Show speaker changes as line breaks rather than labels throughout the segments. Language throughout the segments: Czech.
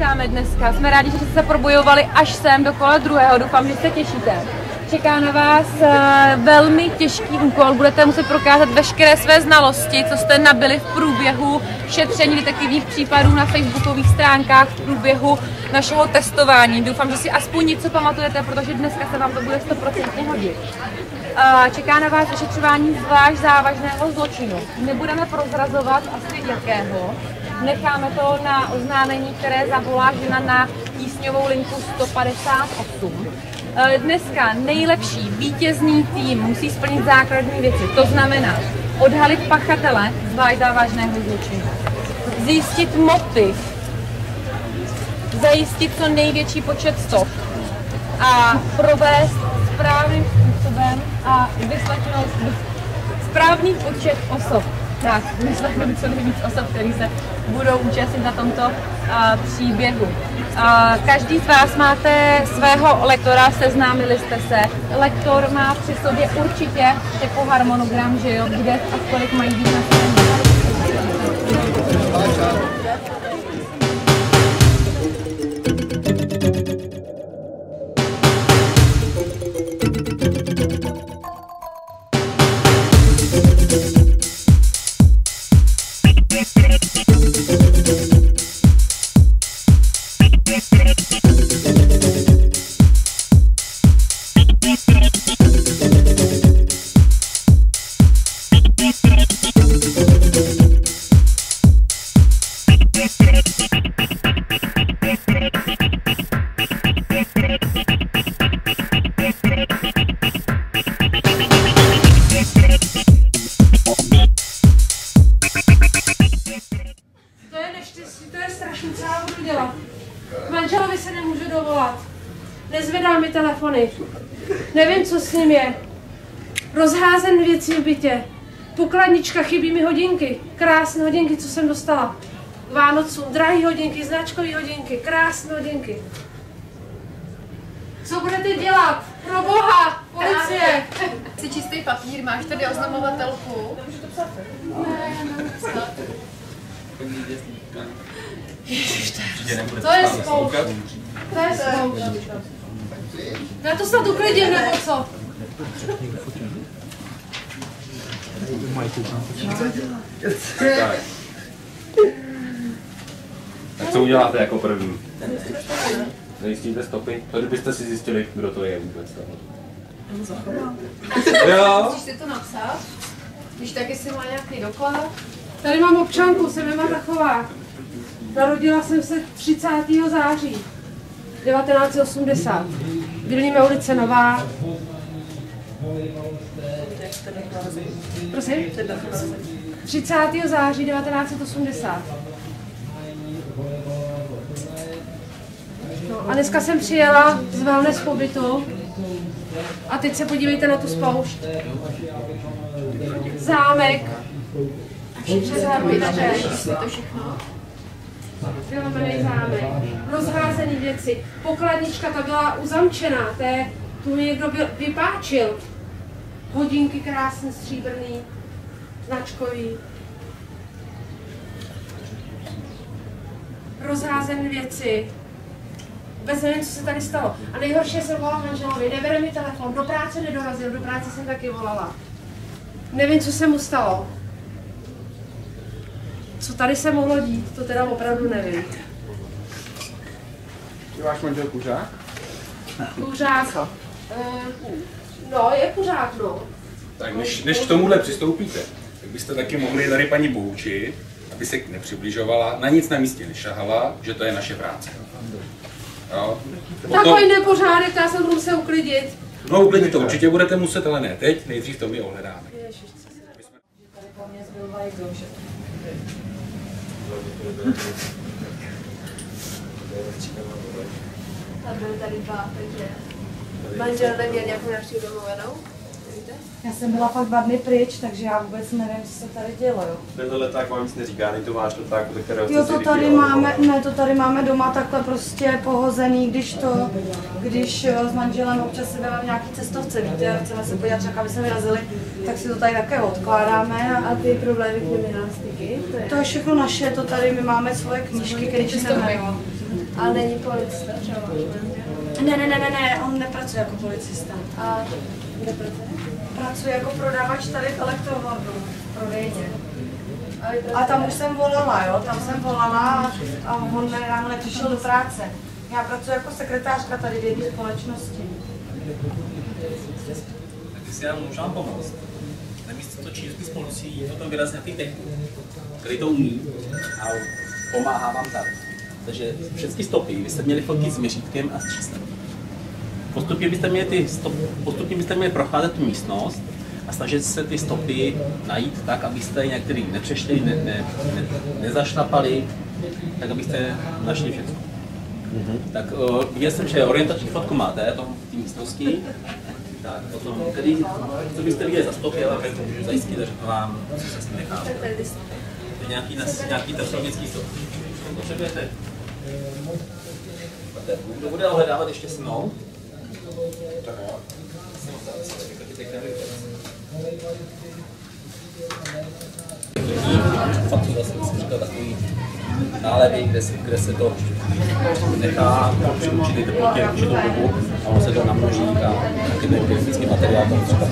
vítáme dneska. Jsme rádi, že jste se probojovali až sem do kola druhého. Doufám, že se těšíte. Čeká na vás velmi těžký úkol. Budete muset prokázat veškeré své znalosti, co jste nabili v průběhu šetření detektivních případů na facebookových stránkách, v průběhu našeho testování. Doufám, že si aspoň něco pamatujete, protože dneska se vám to bude 100% hodit. Čeká na vás vyšetřování zvlášť závažného zločinu. Nebudeme prozrazovat asi jakého. Necháme to na oznámení, které zavolá žena na tísňovou linku 158. Dneska nejlepší vítězný tým musí splnit základní věci. To znamená odhalit pachatele zvlášť závažného zločinu, zjistit motiv, zajistit co největší počet stop a provést správným způsobem a vyslechnout správný počet osob. Tak, vyslechnout co nejvíc osob, který se budou účastnit na tomto příběhu. Každý z vás máte svého lektora, seznámili jste se. Lektor má při sobě určitě jako harmonogram, že jo, kde a kolik mají být na svém.
Manželovi se nemůžu dovolat. Nezvedá mi telefony. Nevím, co s ním je. Rozházen věci v bytě. Pokladnička, chybí mi hodinky. Krásné hodinky, co jsem dostala. K Vánocům. Drahé hodinky, značkové hodinky. Krásné hodinky. Co budete dělat? Pro Boha! Policie!
Jsi čistý papír, máš tady oznamovatelku.
Ježiš, to je spoušť. To je spoušť. Já to snad uklidím, nebo co?
Tak co uděláte jako první? Zajistíte stopy? To kdybyste si zjistili, kdo to je vůbec. Jo.
Musíš si to napsat? Když taky si má nějaký doklad?
Tady mám občanku, jsem Eva Rachová. Narodila jsem se 30. září 1980. Bydlíme ulice Nová. Prosím? 30. září 1980. No, a dneska jsem přijela z wellness pobytu a teď se podívejte na tu spoušť. Zámek. Vylomený zámek, rozházený věci, pokladnička, ta byla uzamčená, tu mi někdo vypáčil. Hodinky krásné, stříbrný, značkový. Rozházené věci. Vůbec nevím, co se tady stalo. A nejhorší jsem volala manželovi, nebere mi telefon, do práce nedorazil, do práce jsem taky volala. Nevím, co se mu stalo. Co tady se mohlo dít, to teda opravdu nevím.
Je váš manžel kuřák?
Kuřák. No, je kuřák, no.
Tak než k tomuhle přistoupíte, tak byste taky mohli tady paní poučit, aby se nepřibližovala, na nic na místě nešahala, že to je naše práce. Jo?
Takový nepořádek, já jsem musel uklidit.
No, uklidit to určitě budete muset, ale ne teď, nejdřív to my ohledáme.
A byli tady dva, takže manžel neměl nějakou naši domluvenou?
Já jsem byla fakt 2 dny pryč, takže já vůbec nevím, co se tady dělo, jo.
Tenhle leták vám nic neříká, není to váš leták, ze kterého
Jo, to tady máme, ne, to tady máme doma takhle prostě pohozený, když s manželem občas se v nějaký cestovce, víte, a chceme se podívat, třeba aby jsme vyrazili, tak si to tady také odkládáme.
A ty problémy kriminalistiky?
To je všechno naše, to tady my máme svoje knížky, které čteme.
Ale není policista třeba?
Ne, on nepracuje jako policista.
A kde pracuje?
Pracuje jako prodavač tady v Elektrowordu, v prodejně. A tam už jsem volala, jo, tam jsem volala a on ráno nepřišel do práce. Já pracuji jako sekretářka tady v jedné společnosti.
Tak si já můžu vám pomoct. Na místo čínských spolucí potom vyrazit nějaký technik, který to umí a pomáhá vám tak. Takže všechny stopy byste měli fotit s měřítkem a s číslem. Postupně byste měli procházet tu místnost a snažit se ty stopy najít tak, abyste některý nepřešli, nezašlapali, tak abyste našli všechno. Tak viděl jsem, že orientační fotku máte v té místnosti. Tak potom, co byste viděli za stopy, ale můžu zajistit a řeknu vám, co se s tím nechá. To je nějaký testovický stop. Potřebujete? Kdo bude ohledávat ještě se mnou? Tak jo. Fakt to zase jsem říkal takový nálevy, kde se to nechá při určitý teplotě určitou dobu a ono se to namnoží a taky ten grafický materiál tam třeba.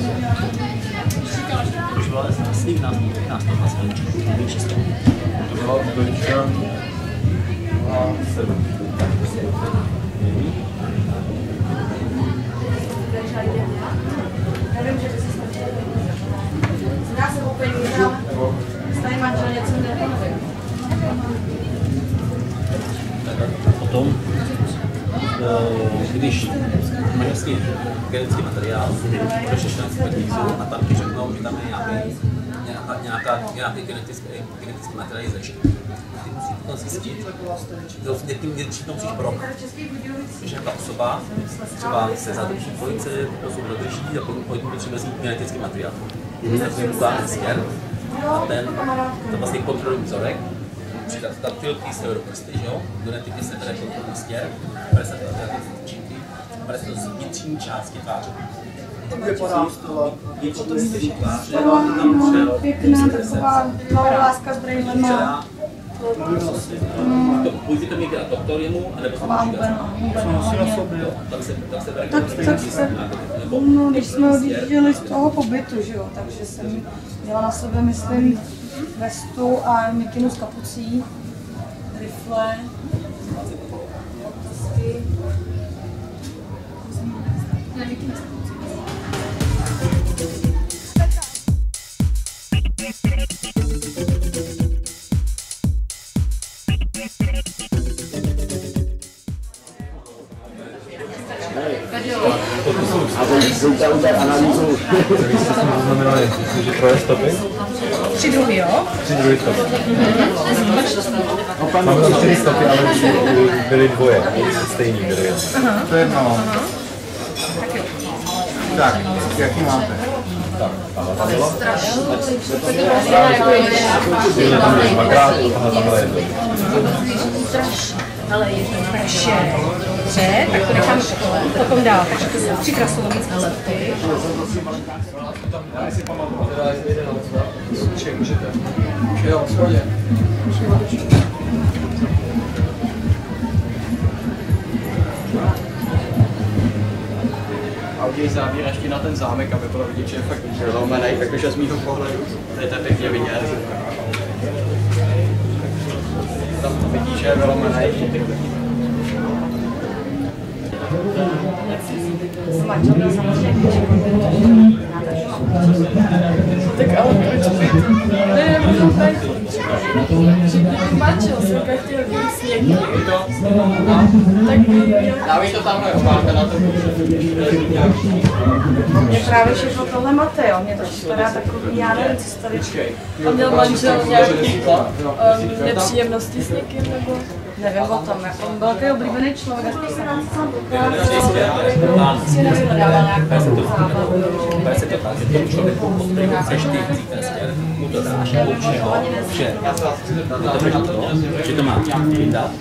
Už bylo svých nástupů číslo.
To bylo dojčka a 7.
Nevím, že by se snažil. Zdá se úplně ale tady manžel něco neponovil.
Potom, když maďarský genetický materiál přešeš na expertízu a tam ti řeknou, že tam je nějaký genetický materiál zajištěn. Ty musíš potom zjistit, že tím musíš prok. Když nějaká osoba třeba se zadrží policie, osobu dodrží a potom třeba vzít genetický materiál. To je ukázaný směr a ten vlastně kontrolní vzorek. Přidat taktilky se do prsty, že jo? Genetika se tady kontrolní směr, bude se tyčinky, bude se to z vnitřní části tváře. Vnitřní tváře, tam
pěkná taková láska s brejlema.
Buď to někde na doktoriemu, anebo se může
no, když jsme odjížděli z toho pobytu, že jo, takže jsem měla na sebe, myslím, vestu a mikinu s kapucí, rifle, otázky.
analýzu. To znamená, že troje stopy?
3 druhy, jo?
3 druhy stopy. Mám tam 4 stopy, ale byly dvoje, stejný byly.
To je jedno. Tak, jaký máte?
Tak, tahle byla. Tam je dvakrát, tahle je to.
Ale je to takže dobře, tak to necháme potom dál. Takže to jsou 3 krasolovické lety.
Jo, v shodě. A udělej záběr ještě na ten zámek, aby bylo vidět, že je fakt vylomenej, takže z mýho pohledu, tady to je pěkně vidět. Tam to vidí, že je vylomenej.
S manželem samozřejmě,
Tak ale proč být? Ne, možná tady manžel se tak chtěl být s někým. Tak
Dávíš to tamhle, opálka na to.
mě právě všechno tohle máte, jo, mě to připadá takový, já nevím, co se tady...
a měl manžel nějaký nepříjemnosti s někým, nebo?
Nevím o tom, jako on byl takový oblíbený člověk, a spíš se nám sám pokládal, si nevyhledával nějakou zábavu.
Bude se to tak, že tomu člověku, který chceš ty vzít ten stěr, mu to dáš a učíš ho vše. To je to, že to má vyndat,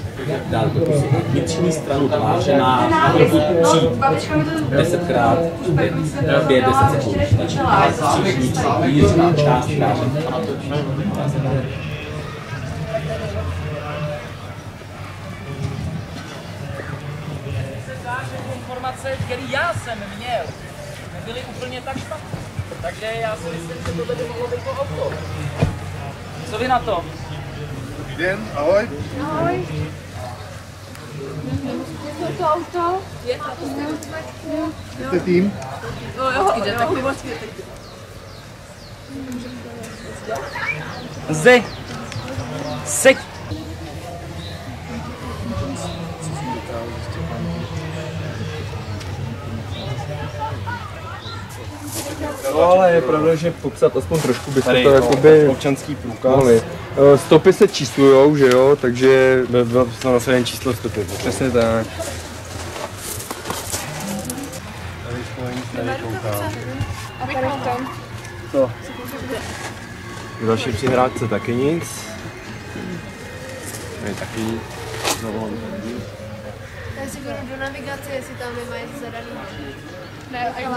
dát do vnitřní stranu tváře na trochu přijít 10krát 5-10 sekund. Stačí vnitřní část tváře. informace, které já jsem měl, nebyly úplně tak špatné. Takže já si myslím, že tohle by mohlo být to auto. Co vy na to?
Dobrý den, ahoj.
Ahoj. Je to auto?
Jste tým?
Zde! Seď!
No, ale je pravda, že popsat aspoň trošku byste to jakoby
občanský průkaz.
mohli. Stopy se číslujou, že jo, takže
Bylo to na jen číslo stopy.
přesně tak.
Tady to nic nevykoukám.
A tady v tom.
Co? V další přihrádce taky nic. Tady taky nic. Zavolám tady.
Já si jdu do navigace, jestli tam nemají zadaný.
Ne, a já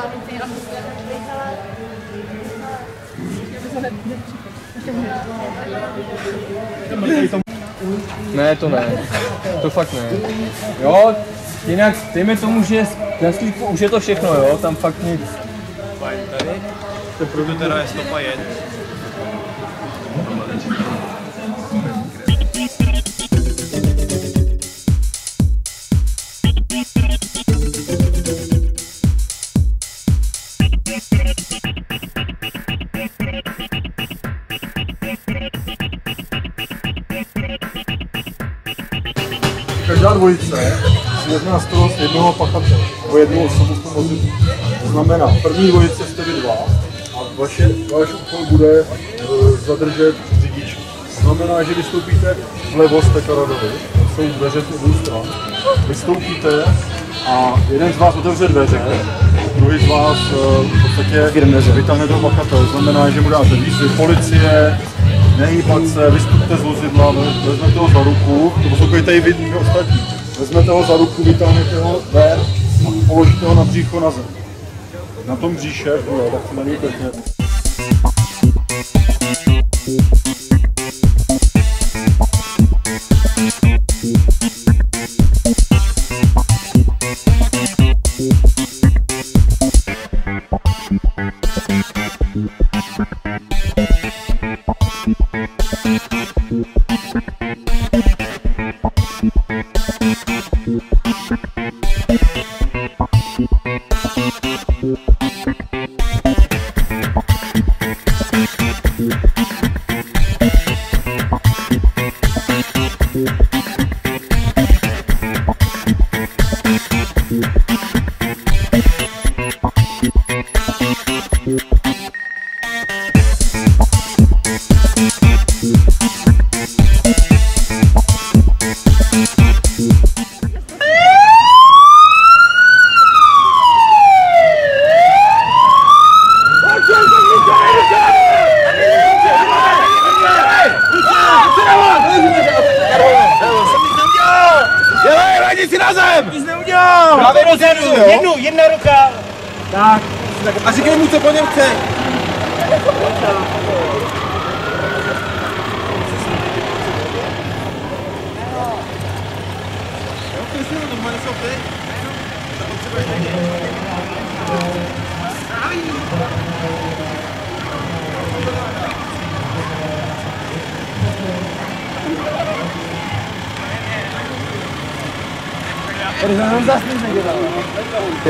Ne, to ne. To fakt ne. Jo, jinak dejme tomu, že na slípu už je to všechno, jo, tam fakt nic.
Tady. To opravdu teda je stopa jen.
Každá dvojice si jedná z toho jednoho pachatele, nebo jednu osobu v tom vozidlu. To znamená, první dvojice jste vy dva a váš úkol bude zadržet řidiče. To znamená, že vystoupíte vlevo z té Karadovi, jsou dveře z obou stran, vystoupíte a jeden z vás otevře dveře, druhý z vás v podstatě vytáhne toho pachatele. To znamená, že mu dáte výzvy policie, nehýbat se, vystupte z vozidla, vezmete ho za ruku, to poslouchejte i vy ostatní. Vezmete ho za ruku, vytáhnete ho ven a položíte ho na břicho na zem. Na tom bříše, tak se na něj pěkně.
Jedna ruka! Tak. A říkej mu, co po něm chce.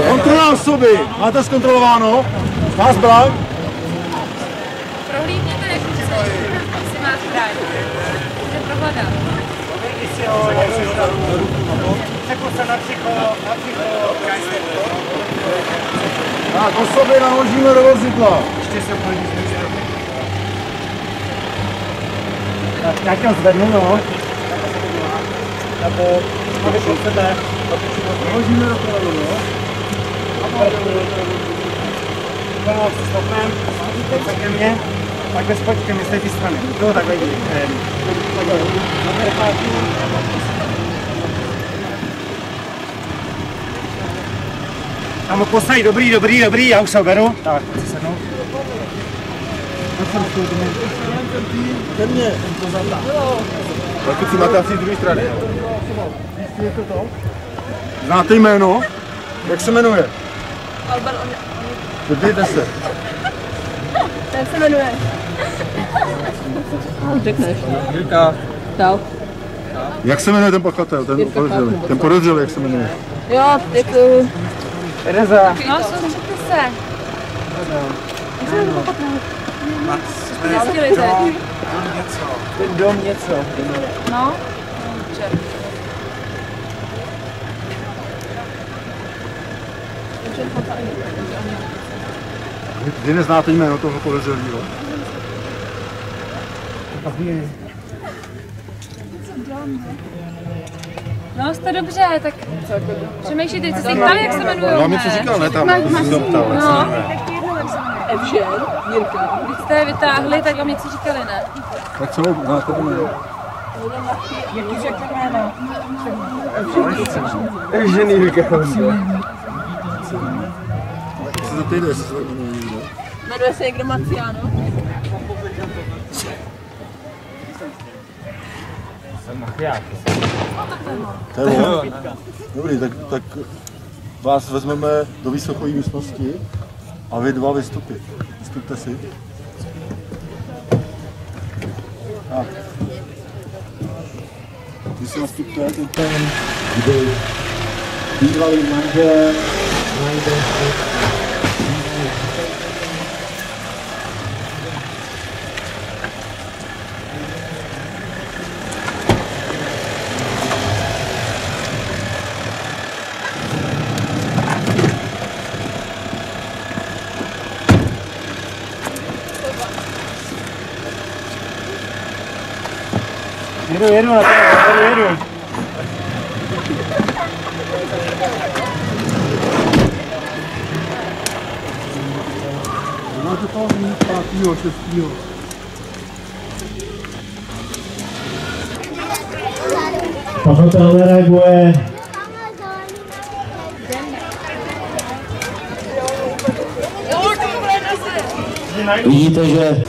Kontrola osoby! Máte zkontrolováno? Má zbraň?
Prohlídněte, jestli má zbraň. Může prohledat.
Tak, osoby naložíme do vozidla.
Tak ho zvednu, no. Nebo, aby po sebe.
Naložíme do toho, no.
Pomoc s stopem, tak ke mně, takhle spočkem, jestli ty strany. Jo, takhle jdi. Tam ho posaď, dobrý, já už se oberu. Tak, chci sednout.
Ke mně.
Pokud si máte asi z druhé strany.
Znáte jméno? Jak se jmenuje?
Albert
Podívejte se.
Ten se jmenuje.
Řekneš. Jirka.
Čau.
Jak se jmenuje ten pachatel, ten podezřelý? Ten podezřelý, jak se jmenuje?
Jo, jak
Tereza.
No, soustředte se.
Ten dom něco.
No.
Vy neznáte jméno toho podezřelého?
No, jste dobře, tak přemýšlejte, jste si ptali, jak se jmenují.
Vám něco říkal, ne? Tam jsem se ptal.
No,
Evžen, Jirka.
když jste je vytáhli, tak vám něco říkali, ne?
Tak celou znáte to jméno?
Jaký řekl jméno?
Evžený Jirka.
Jak se za týden, jestli se tak jmenuje někdo?
Jmenuje se někdo Maciano?
To je on. Dobrý, tak vás vezmeme do výslechové místnosti a vy dva vystupte si. Tak. Vy si nastupte, ten, kdy bývalý manžel najde
Jedu na to, jedu.
Máte to 5. 6.
Pachatel nereaguje. Vidíte, že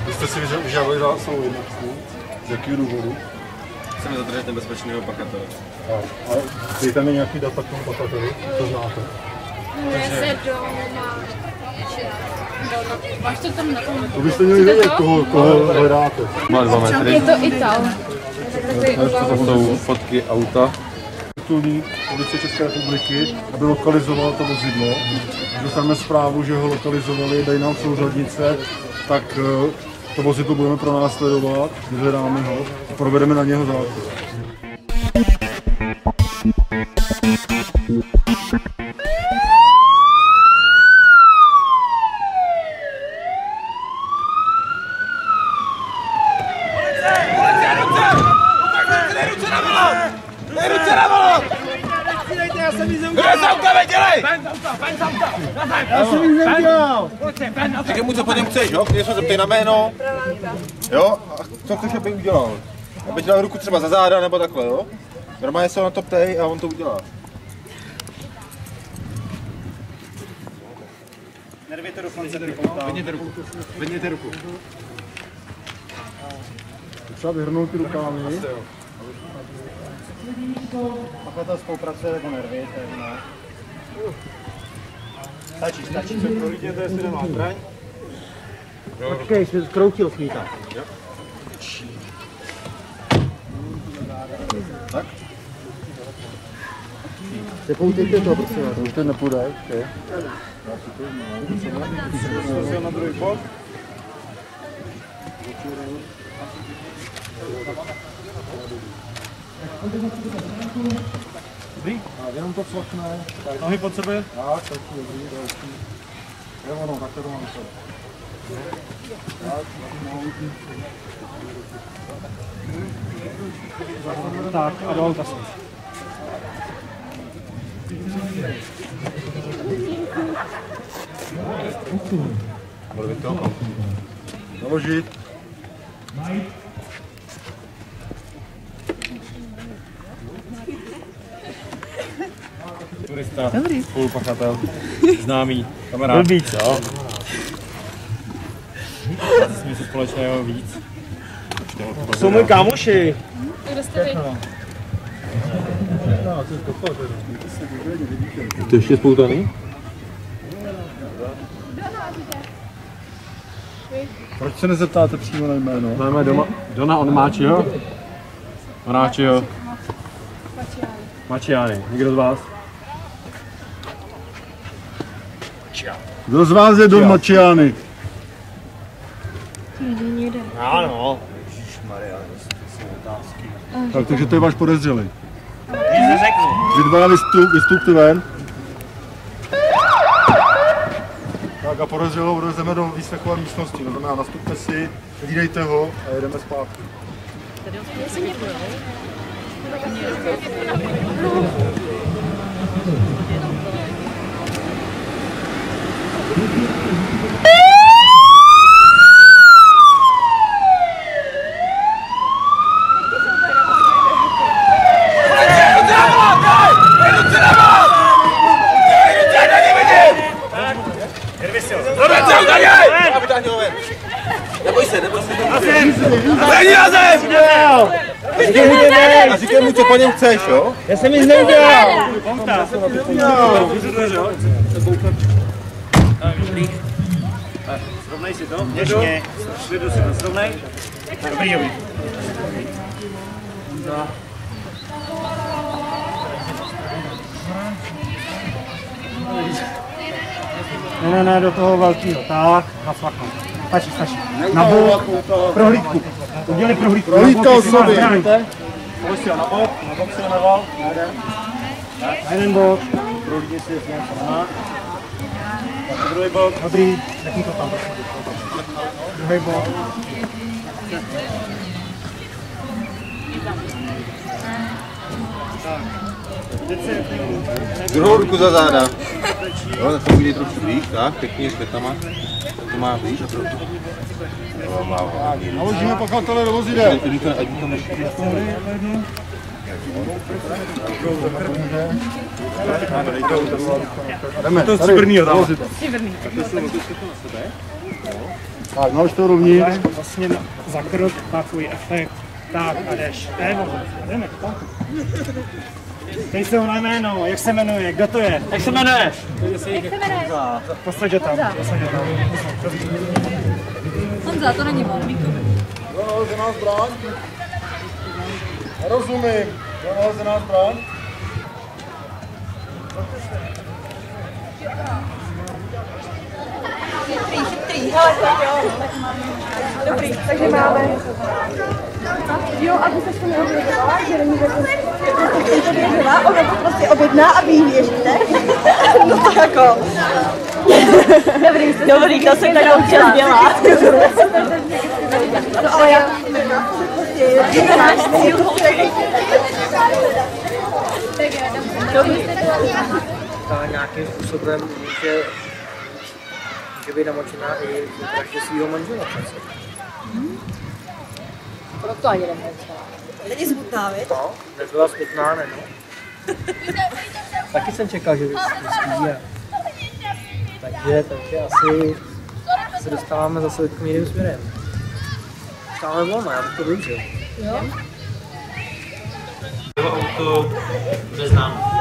Vy jste si vyžadovali zásahou jednotku. Z jakého důvodu?
Chceme zadržet nebezpečného pachatele.
A dejte mi nějaký data k tomu pachateli, to znáte.
Jmenuje se doma.
Máš to tam na tom?
To byste měli vědět, koho hledáte.
Má 2 metry.
Je to Ital.
To jsou fotky auta.
Titulní policie České republiky, aby lokalizoval to vozidlo. Dostaneme zprávu, že ho lokalizovali, dají nám souřadnice, tak to vozidlo budeme pronásledovat, vyhledáme ho a provedeme na něho zákon.
Řekni mu, co po něm chceš, jo? Když se zeptej na jméno, jo? A co chceš, aby udělal? Aby ti dal ruku třeba za záda, nebo takhle, jo? Normálně se ho na to ptej a on to udělá. Nervějte do konce, vedněte ruku. Vedněte ruku.
Třeba vyhrnout ty rukávy.
Pachatel spolupracuje, nebo nervějte, no. Stačí se prohlídněte, jestli nemá zbraň.
Počkej, jsi zkroutil smíta.
Tak? Přepoutejte to, prosím vás. Už to nepůjde, okay. Na druhý bok. Dobrý? A jenom to cvakne. Nohy pod sebe? Tak, dobrý, další. Jo, ono, takhle to mám to.
Tak, a do auta se.
Bude to
naložit.
Turista, spolupachatel, známý, kamarád. Byl víc, jo? Máte s něco společného víc. Jsou moji kámoši.
Kde jste vy?
To ještě spoutaný?
Proč se nezeptáte přímo na jméno?
Máme doma Dona Onmáčiho. Onáčiho. Mačiány. Někdo z vás?
Kdo z vás je Don Mačiány?
Ano. Ježišmarja, to jsou otázky.
Tak, takže to je váš podezřelý.
Nic neřeknu.
Vy dva vystupte ven. Tak a podezřelou odvezeme do výslechové místnosti. To znamená, nastupte si, hlídejte ho a jedeme zpátky.
Neboj se, neboj se. A říkej mu, co po něm chceš, jo?
Já jsem nic neudělal. Srovnej si to. Ještě. Slidu si to srovnej. Dobrý. Ne, do toho velkého. Tak, na flaku. Stačí. Na bok, prohlídku. Udělej prohlídku.
Prohlídka osoby.
Pojď si ho na bok si ho naval. Na jeden bok. Prohlídni si, jestli něco má. Na druhý bok. Dobrý, nechni to tam. Druhý bok.
Druhou ruku za záda. Jo, tak to uvidí trošku blíž, tak, pěkně s květama. To má blíž a trochu.
Naložíme pachatele do vozidel. Jdeme,
to stříbrnýho tam.
Stříbrný.
Tak, nalož to rovněž.
Vlastně za krok takový efekt. Tak a jdeš. Jdeme, tak. Teď se ho na jméno, jak se jmenuje, kdo to je? Jak se jmenuje? Posaď ho tam.
Honza, to není on.
Kdo naleze nás zbraň? Nerozumím. Kdo naleze nás zbraň?
Chytrý. Dobrý, takže máme. Jo, a vy se to neobědovala, že není to věřila, ona to prostě objedná a vy ji věříte. No to jako. Dobrý, to se tak občas dělá. No ale já
nějakým způsobem může být namočená i vraždě svýho manžela přece.
proto ani nemůžela. Není smutná, viď?
No, nebyla smutná, ne, no. Taky jsem čekal, že vyspí. Takže asi se dostáváme zase k mírným směrem. Stále volno, já bych to využil.
Jo?
Bylo auto bez nám.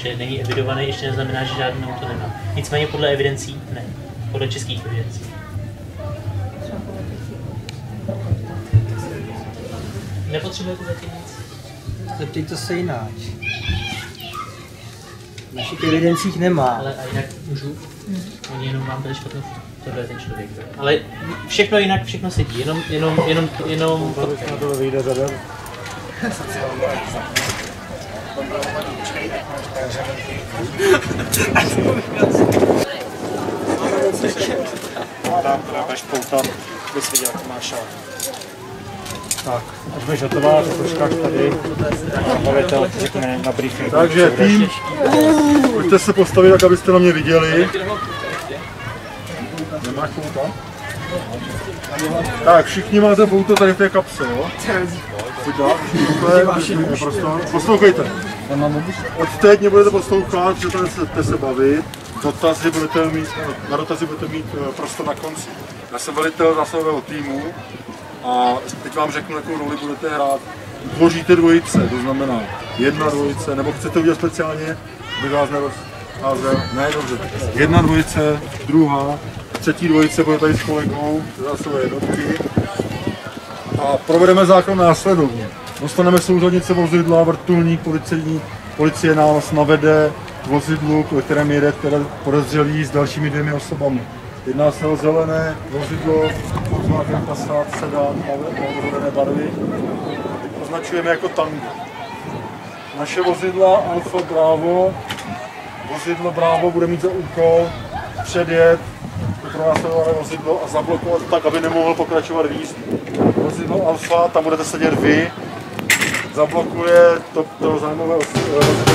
že není evidovaný, ještě neznamená, že žádný auto nemá. Nicméně podle evidencí ne. Podle českých evidencí. Nepotřebujete zatím nic?
Zeptejte se jináč. V našich evidencích nemá.
Ale a jinak můžu? Oni jenom vám tady špatnou, tohle je ten člověk. Ale všechno jinak, všechno sedí, jenom to...
Na tohle vyjde řada. Tam budeš poutat, bys viděl, jak máš šát. Tak, až budeš hotová, tak počkáš tady, bavitel řekne na briefing.
Takže tým, pojďte se postavit tak, abyste na mě viděli. Nemáš pouta? Tak, všichni máte pouto tady v té kapse, jo? Poslouchejte. Od teď mě budete poslouchat, že tady chcete se bavit. Dotazy budete mít, na dotazy budete mít prostor na konci. Já jsem velitel zásahové týmu a teď vám řeknu, jakou roli budete hrát. Tvoříte dvojice, to znamená jedna dvojice, nebo chcete udělat speciálně, aby vás nerozházel. Ne, dobře. Jedna dvojice, druhá, třetí dvojice bude tady s kolegou, zásahové jednotky. A provedeme zákon následovně. Dostaneme souřadnice vozidla, vrtulník, policie nás navede k vozidlu, ve kterém jede podezřelý s dalšími 2 osobami. Jedná se o zelené vozidlo, Volkswagen Passat, sedán, zelené barvy. Označujeme jako tango. Naše vozidla Alfa Bravo, vozidlo Bravo bude mít za úkol předjet pronásledované vozidlo a zablokovat tak, aby nemohl pokračovat výjezd. Vozidlo Alfa, tam budete sedět vy, zablokuje to zájmové vozidlo bez.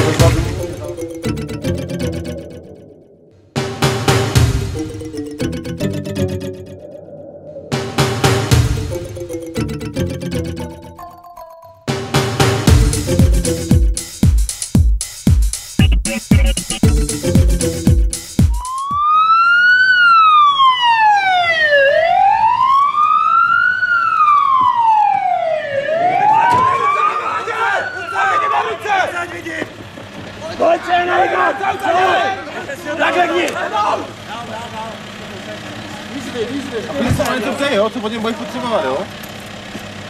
Co po něm budeš potřebovat, jo?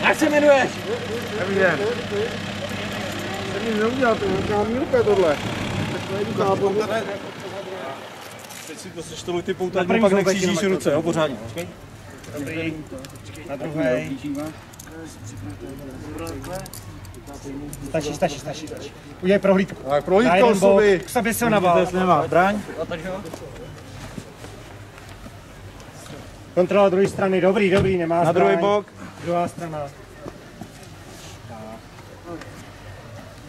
Jak se jmenuješ?
Dobrý den. Jsem nic neudělal, to mám ruce tohle.
Teď si to seštěluj ty pouta, pak nekřížíš ruce, jo, pořádně. Dobrý, na druhej. Stačí. Udělej prohlídku.
Tak prohlídka osoby.
K sobě se ho naval. Zbraň. Kontrola druhé strany, dobrý, nemá
na
zbraň.
druhý bok.
Druhá strana.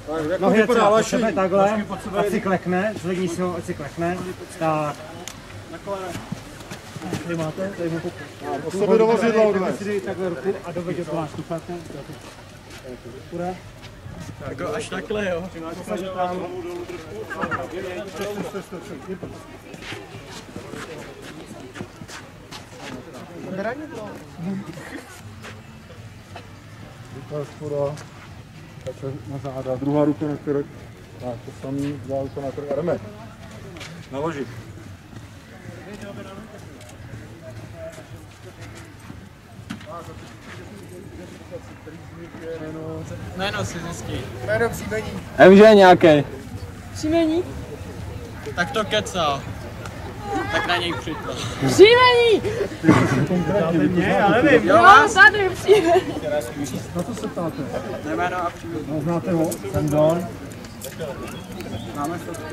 Tak,
nohy po sebe takhle, ať si klekne, zvedni si ho, ať si klekne. Tak. Na kolene. Tady máte, tady mu pokud.
O sobě do vozidla odnes.
Si takhle ruku a doveď do toho štucháte.
Jako až takhle, jo.
Ruka spoda, takhle na záda, druhá ruka na krk, tak to samý, druhá ruka na krk a jdeme. Naložit.
Jméno si zjistí.
Jméno příjmení. MŽ nějaký.
Příjmení?
Tak to kecal. Tak na něj přijďte.
Příjmení!
Já nevím.
Jo, tady příjmení.
Na co se ptáte?
Jméno a příjmení.
No, znáte ho? Jsem Don.
Máme fotku,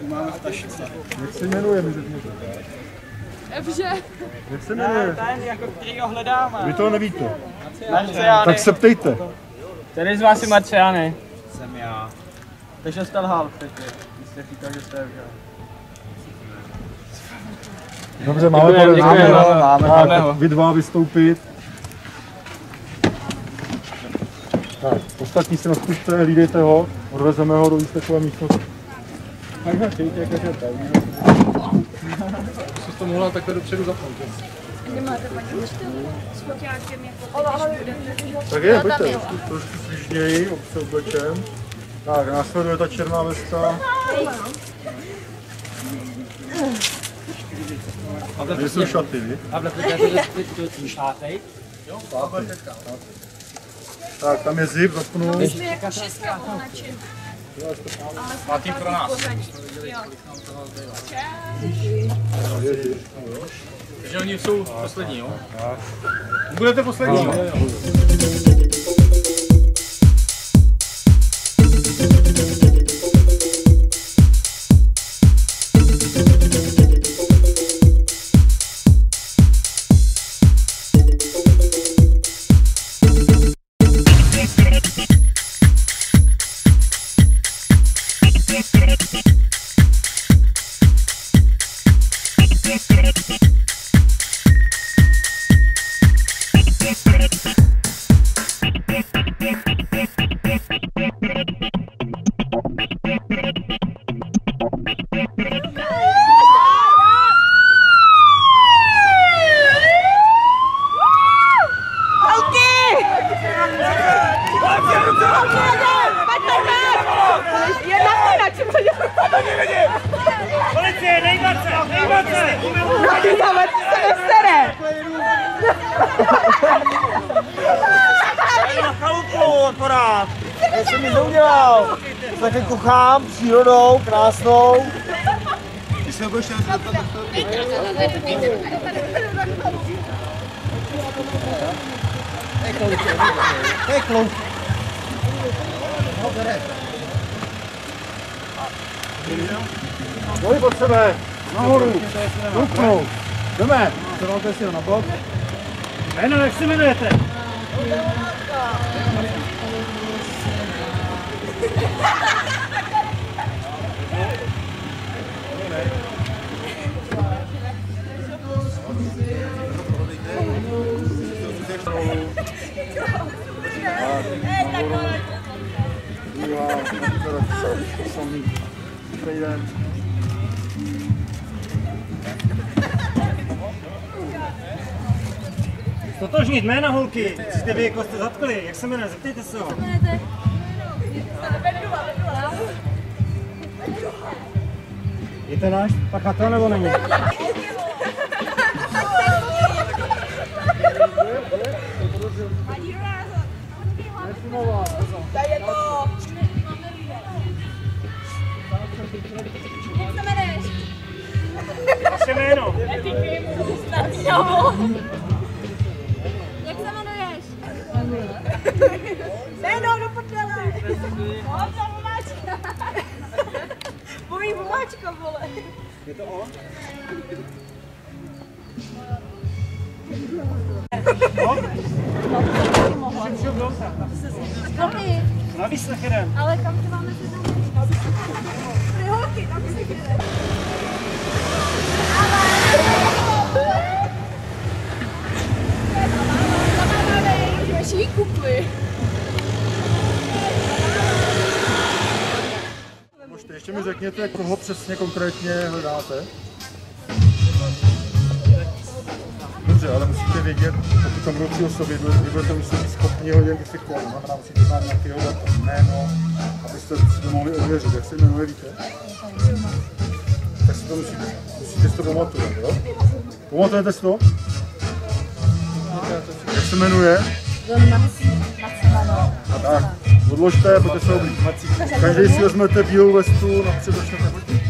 máme Stašice.
Jak se jmenuje, mi řekněte?
Evže.
Jak se jmenuje?
Ten, jako kterýho hledáme.
Vy to nevíte.
Marciány.
Tak se ptejte.
Který z vás je Marciány? Jsem já. Takže jste lhal předtím. Vy jste říkal, že jste Evžel.
Dobře, máme ho. Vy dva vystoupit. Tak, ostatní si nastušte, hlídejte ho, odvezeme ho do výstekové místnosti.
Takhle přijďte, jakože pevně. Jsi to mohla takhle dopředu zapnout.
Nemáte paní s foťákem jako teď, budete...
Tak je, pojďte, trošku svižněji, se oblečem. Tak, následuje ta černá vesta. Kde jsou šaty, vy? Tak, tam je zip, zapnu.
Platím pro nás. Takže oni jsou poslední, jo? Budete poslední, jo?
Kochám přírodou, krásnou.
Ty se budeš zeptat, tak to
Hej, klouk.
Doj pod sebe, nahoru, ruknout. Jdeme, převalte si ho na bok.
Jméno, jak se jmenujete? Totožnit jména, holky. Jste vy, jako jste zatkli. Jak se jmenuje? Zeptejte se ho. Je to náš pachatel nebo není? Vaše jméno?
Jak se jmenuješ? Jméno do prdele! Honza Vomáčka! Mojí Vomáčka, vole!
Je to on? Na výslech jeden.
Ale kam to máme se tam? Ty holky, tam se jde. Že ji kupuji.
Můžete, ještě mi řekněte, koho přesně konkrétně hledáte? Dobře, ale musíte vědět, pokud tam budou 3 osoby, vy budete muset být schopni ho identifikovat. Znamená, musíte znát nějakého jméno, abyste si to mohli ověřit. Jak se jmenuje, víte? Tak si to musíte si to pamatovat, jo? Pamatujete si to? Jak se jmenuje? Tak, odložte, pojďte se oblík. Každý si vezmete bílou vestu, napřed začnete hodit.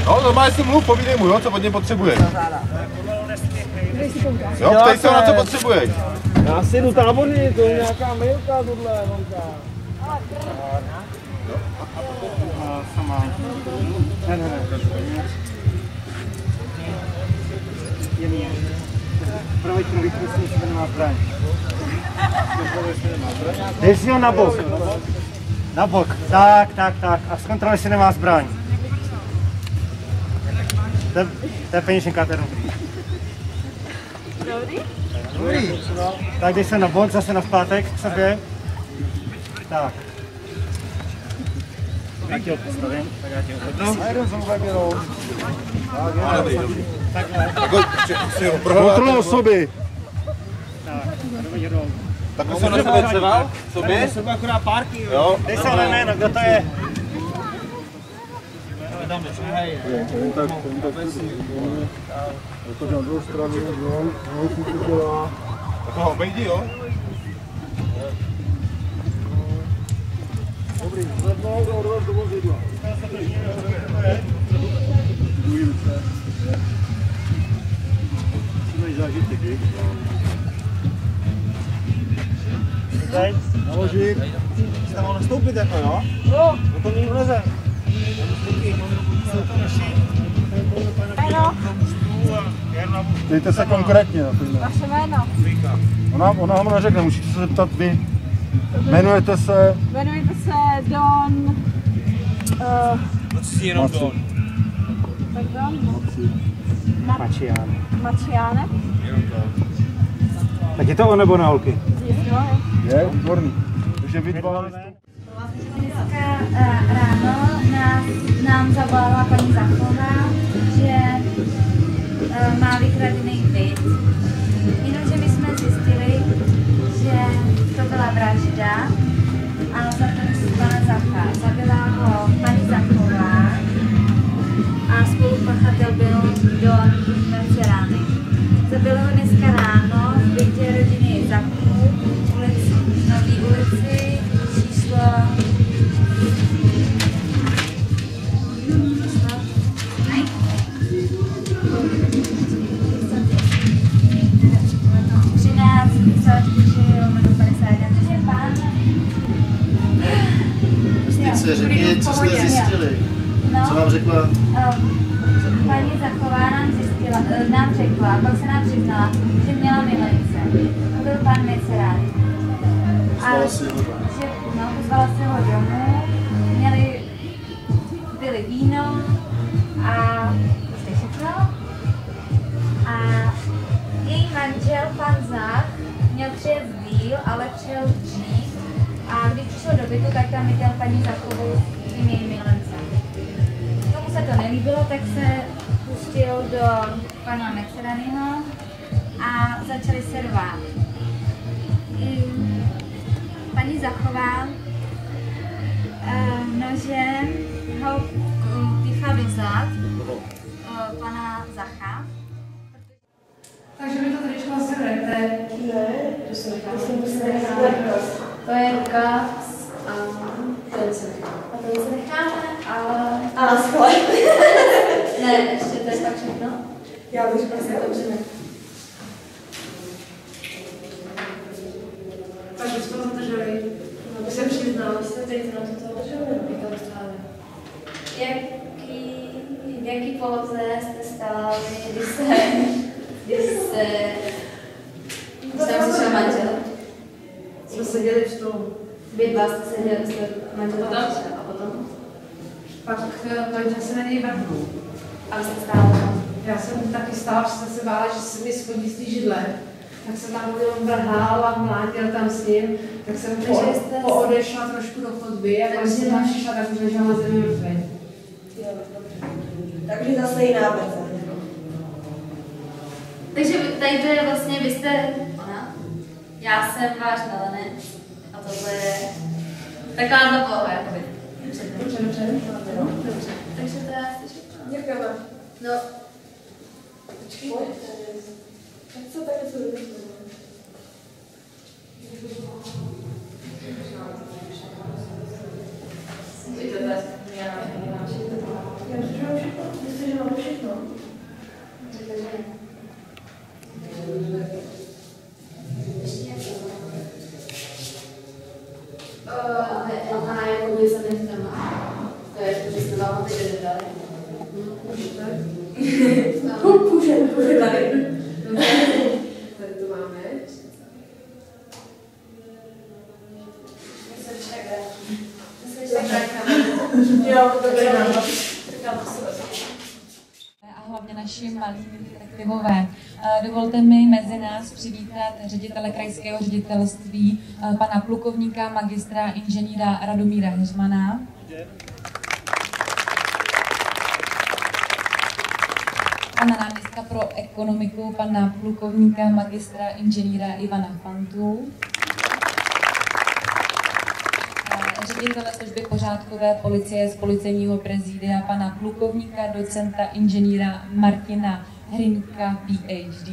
No, normálně si mluv, povídej mu, jo, co od něj potřebuješ. Jo, ptej se, na co potřebuješ.
Já si jdu táborní, to je nějaká milka tohle, Monka. Sama. Ne. Jemně. Pravý trestný se nemá zbraň. Dej si ho na bok. Na bok, tak. A zkontroluj, si nemá zbraň. To je peněženka, to je dobrý. Tak dej se na bok, zase nazpátek k sobě. Tak. Já ti ho postavím, tak já ti ho hodnu. A jeden zoubek jenom. Takhle.
Kontrol osoby.
Tak
to se na sebe třeba? Sobě?
To sebe akorát párky,
jo.
Dej se na jméno, kdo to je?
Jakože na druhou stranu, jo, si to dělá.
Tak ho obejdi, jo?
Dobrý, zvednou a odvez do vozidla. Druhý ruce. Musíme zážitek, víš?
Teď?
Naložit.
Jsi tam mohl nastoupit jako, jo? Jo. No to nikdo leze.
Dejte se konkrétně na to.
Vaše jméno?
Ona vám neřekne, musíte se zeptat vy. Jmenujete se?
Jmenujete se Don...
Jsi jenom Don.
Tak Don? Mačiáne?
Tak je to on nebo na holky?
Je, výborný. Takže vy dva...
Dneska ráno nám zavolala paní Zachová, že má vykradený byt. Jenomže my jsme zjistili, že to byla vražda a zabili pana Zacha. Zabila ho paní Zachová a spolupachatel byl Don Mercerány. Zabili ho dneska ráno v bytě rodiny Zachů, Nový ulici, číslo
13, řekni, co jste zjistili.
No,
co vám řekla?
Paní Zachová nám řekla, pak se nám přiznala, že měla milence. To byl pan Mercerány.
Pozvala si ho domů.
Pozvala si ho domů, pili víno a jste všechno. A její manžel, pan Zach, měl přijet díl, ale přijel dřív. A když přišel do bytu, tak tam viděl paní Zachovou s tím její milencem. Tomu se to nelíbilo, tak se pustil do pana Mercerányho a začali se rvát. Paní Zachová nožem ho píchla do zad pana Zacha.
Takže vy to tady vlastně hrajete? Ne, to se necháme. To je ruka a ten se necháme.
A ten se necháme, ale...
A schvál.
Ne, ještě to je tak všechno.
Já bych řekla, že dobře ne.
Tak už jsme zadrželi. Aby se přiznal, že jste teď na toto održeli,
V jaký poloze jste stáli, když jste přišel manžel?
Jsme seděli v stolu.
Vy dva jste seděli, jste manžel přišel a potom?
Pak manžel se na něj vrhnul.
A vy jste stáli tam?
Já jsem taky stála, že jsem se bála, že se mi schodí z té židle. Tak jsem tam vrhal a mlátil tam s ním, tak jsem poodešla trošku do chodby a když jsem tam přišla, tak už ležela na zemi mrtvý.
Takže zase jiná verze.
Takže tady to je vlastně, vy jste ona, já jsem váš milenec a tohle je taková ta poloha, jakoby.
Dobře.
Takže to já jste všechno.
Děkujeme.
No.
Počkej. Tak co tak něco dobrý?
Ona je jako se nechtama. To je, že jsme vám teď odebrali.
Můžeme tady. Tady to máme.
A hlavně naši malí detektivové. Dovolte mi mezi nás přivítat ředitele krajského ředitelství, pana plukovníka magistra inženýra Radomíra Heřmana. Pana náměstka pro ekonomiku, pana plukovníka magistra inženýra Ivana Fantu. Ředitele služby pořádkové policie z policejního prezidia, pana plukovníka docenta inženýra Martina Hrinka, PhD.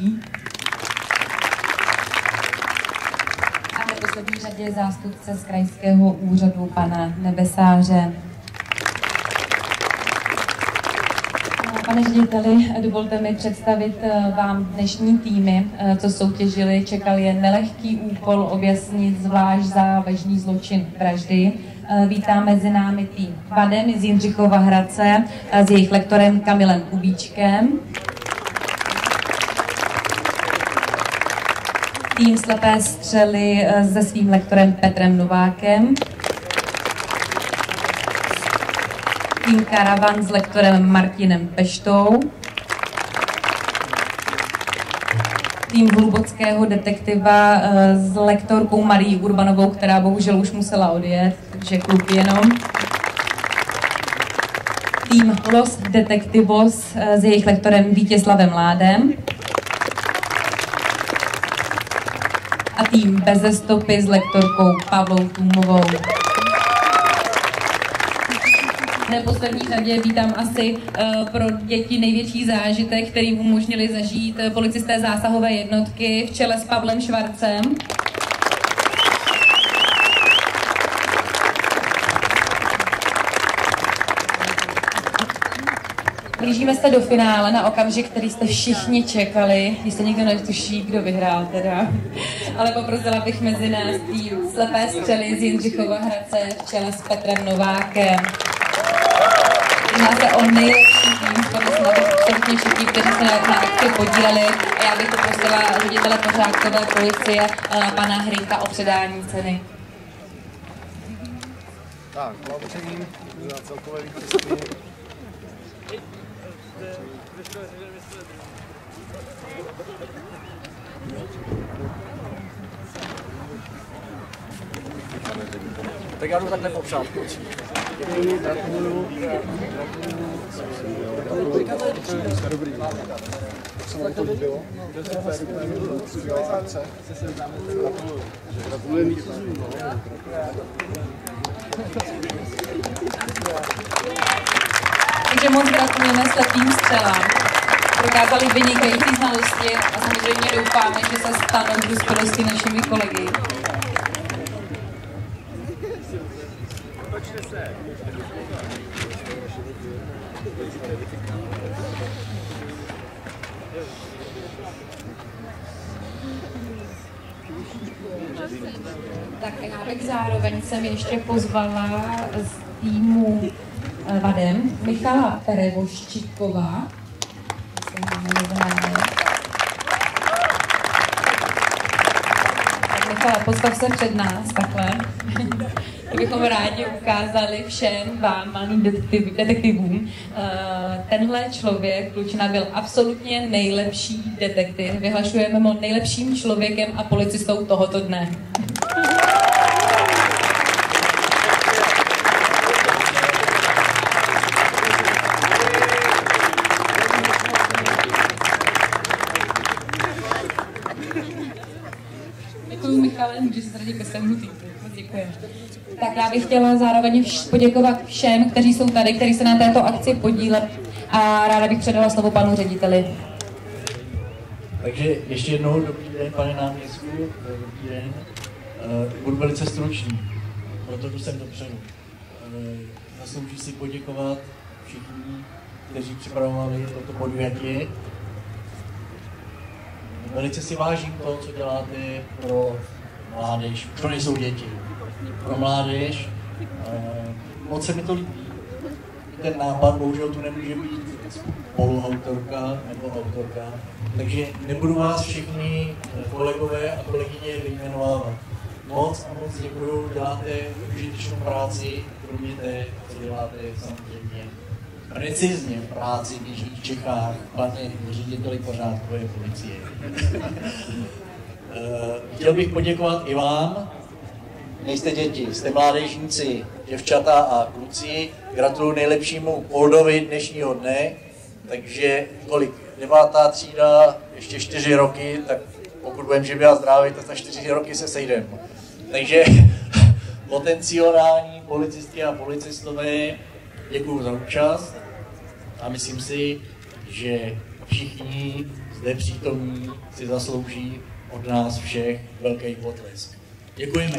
A v neposlední řadě zástupce z krajského úřadu, pana Nebesáře. Pane řediteli, dovolte mi představit vám dnešní týmy, co soutěžili. Čekal je nelehký úkol objasnit zvlášť závažný zločin vraždy. Vítám mezi námi tým Vadem z Jindřichova Hradce s jejich lektorem Kamilem Kubíčkem. Tým Slepé střely se svým lektorem Petrem Novákem. Tým Karavan s lektorem Martinem Peštou. Tým Hlubockého detektiva s lektorkou Marií Urbanovou, která bohužel už musela odjet, takže kluky jenom. Tým Los Detektivos s jejich lektorem Vítězslavem Ládem. A tým Beze stopy s lektorkou Pavlou Tůmovou. V neposlední řadě vítám asi pro děti největší zážitek, který umožnili zažít policisté zásahové jednotky v čele s Pavlem Švarcem. Blížíme se do finále na okamžik, který jste všichni čekali. Jistě nikdo netuší, kdo vyhrál teda. Ale poprosila bych mezi nás tým Slepé střely z Jindřichova Hradce v čele s Petrem Novákem. Jedná se o nejlepší tým, absolutně všichni, kteří se na akci podíleli. A já bych poprosila ředitele pořádkové policie, pana Hrinka, o předání ceny.
Tak, blahopřejím za celkové vítězství.
Tak já jdu takhle popřát, kluci. Gratuluju.
Dobrý. Jak se vám to líbilo? Gratuluji vítězům.
Takže moc gratulujeme Slepým střelám. Prokázali vynikající znalosti a samozřejmě doufáme, že se stanou v dospělosti našimi kolegy. Tak já bych zároveň jsem ještě pozvala z týmu Vadem Michala Perevoščíková. Tak Michala, postav se před nás, takhle. Kdybychom rádi ukázali všem vám, malým detektivům. Tenhle člověk, klučina, byl absolutně nejlepší detektiv. Vyhlašujeme ho nejlepším člověkem a policistou tohoto dne. Děkuji, Michale, můžeš se zradit ke svému týmu. Děkuji. Tak já bych chtěla zároveň poděkovat všem, kteří jsou tady, kteří se na této akci podíleli, a ráda bych předala slovo panu řediteli.
Takže ještě jednou dobrý den, pane náměstku, dobrý den. Budu velice stručný, proto tu jsem dopředu. Zaslouží si poděkovat všichni, kteří připravovali toto podvětí. Velice si vážím to, co děláte pro mládež, už to nejsou děti, pro mládež. Moc se mi to líbí. Ten nápad bohužel tu nemůže být spoluautorka nebo autorka, takže nebudu vás všichni kolegové a kolegyně vyjmenovávat. Moc a moc děkuju, děláte užitečnou práci, kromě té, co děláte samozřejmě precizně práci v Jižních Čechách, pane řediteli pořádkové policie. Chtěl bych poděkovat i vám. Nejste děti, jste mládežníci, děvčata a kluci. Gratuluju nejlepšímu Oldovi dnešního dne. Takže kolik? 9. třída, ještě 4 roky, tak pokud budeme živí a zdraví, tak za 4 roky se sejdeme. Takže potenciální policistky a policistové, děkuju za účast a myslím si, že všichni zde přítomní si zaslouží od nás všech velký potlesk. Děkujeme.